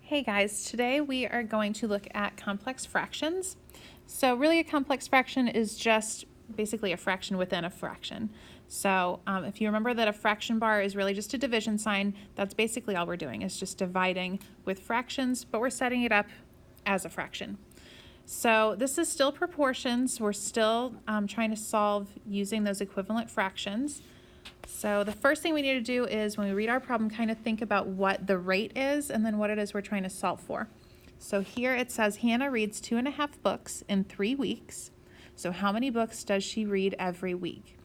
Hey guys, today we are going to look at complex fractions. So really a complex fraction is just basically a fraction within a fraction. So if you remember that a fraction bar is really just a division sign, that's basically all we're doing is just dividing with fractions, but we're setting it up as a fraction. So this is still proportions. We're still trying to solve using those equivalent fractions. So the first thing we need to do is when we read our problem, kind of think about what the rate is and then what it is we're trying to solve for. So here it says Hannah reads 2.5 books in 3 weeks. So how many books does she read every week?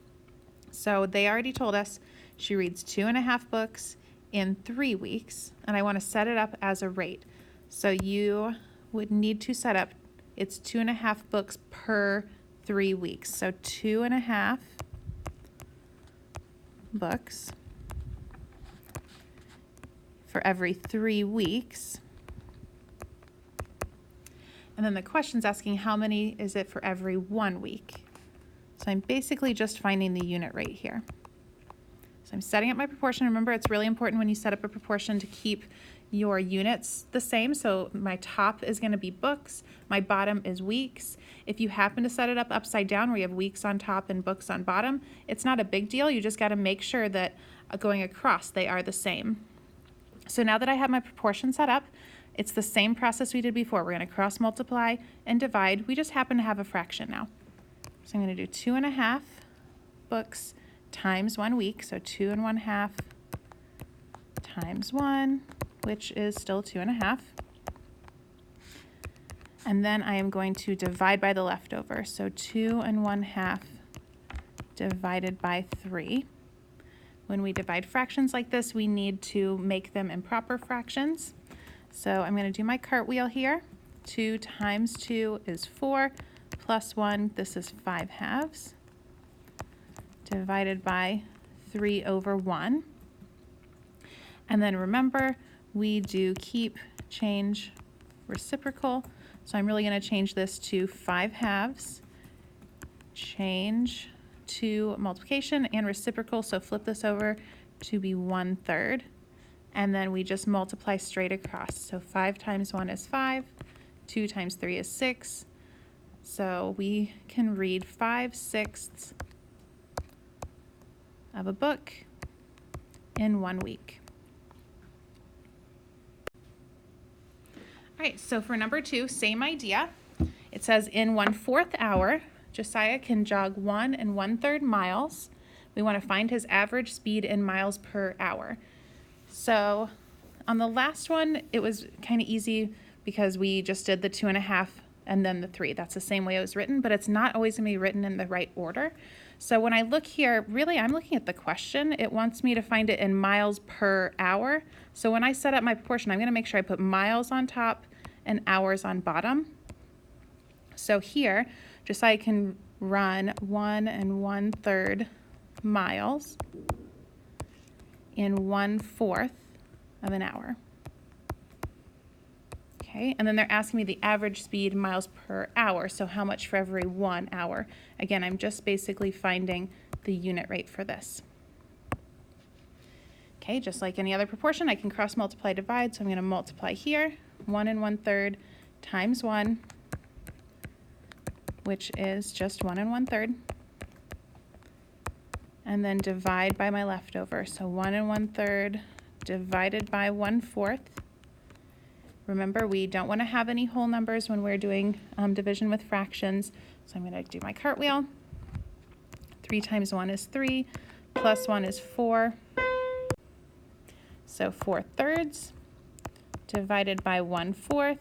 So they already told us she reads 2.5 books in 3 weeks, and I want to set it up as a rate. So you would need to set up, it's 2.5 books per 3 weeks. So 2.5 books for every 3 weeks. And then the question's asking how many is it for every 1 week. So I'm basically just finding the unit rate here. So I'm setting up my proportion. Remember, it's really important when you set up a proportion to keep your units the same. So my top is going to be books, my bottom is weeks. If you happen to set it up upside down where you have weeks on top and books on bottom, it's not a big deal. You just got to make sure that going across they are the same. So now that I have my proportion set up, it's the same process we did before. We're going to cross multiply and divide. We just happen to have a fraction now. So I'm going to do 2.5 books times 1 week. So 2.5 times 1, which is still 2.5. And then I am going to divide by the leftover. So 2.5 divided by 3. When we divide fractions like this, we need to make them improper fractions. So I'm going to do my cartwheel here. 2 times 2 is 4, plus 1, this is 5/2, divided by 3 over 1. And then remember, we do keep, change, reciprocal. So I'm really going to change this to 5/2, change to multiplication and reciprocal. So flip this over to be 1/3. And then we just multiply straight across. So 5 times 1 is 5, 2 times 3 is 6. So we can read 5/6 of a book in 1 week. All right, so for number 2, same idea. It says in 1/4 hour, Josiah can jog 1 1/3 miles. We want to find his average speed in miles per hour. So on the last one, it was kind of easy because we just did the 2.5 and then the 3. That's the same way it was written, but it's not always going to be written in the right order. So when I look here, really I'm looking at the question. It wants me to find it in miles per hour. So when I set up my proportion, I'm going to make sure I put miles on top and hours on bottom. So here, Josiah can run 1 1/3 miles in 1/4 of an hour. Okay, and then they're asking me the average speed miles per hour, so how much for every 1 hour? Again, I'm just basically finding the unit rate for this. Okay, just like any other proportion, I can cross multiply, divide, so I'm going to multiply here, 1 1/3 times 1, which is just 1 1/3. And then divide by my leftover. So 1 1/3 divided by 1/4. Remember, we don't want to have any whole numbers when we're doing division with fractions. So I'm going to do my cartwheel. 3 times 1 is 3, plus 1 is 4. So 4/3 divided by 1/4.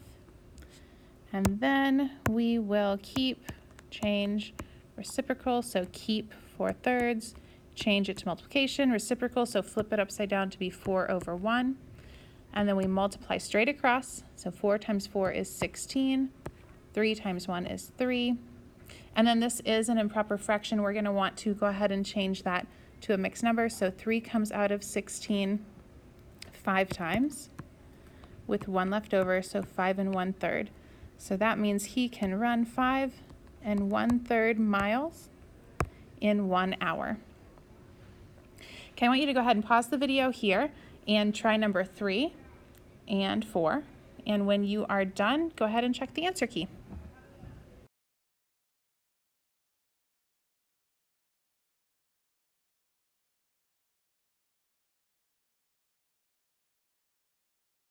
And then we will keep, change, reciprocal. So keep 4/3. Change it to multiplication, reciprocal, so flip it upside down to be 4 over 1. And then we multiply straight across, so 4 times 4 is 16. 3 times 1 is 3. And then this is an improper fraction. We're going to want to go ahead and change that to a mixed number. So 3 comes out of 16 5 times, with 1 left over, so 5 1/3. So that means he can run 5 1/3 miles in 1 hour. Okay, I want you to go ahead and pause the video here and try number 3 and 4 And when you are done, go ahead and check the answer key.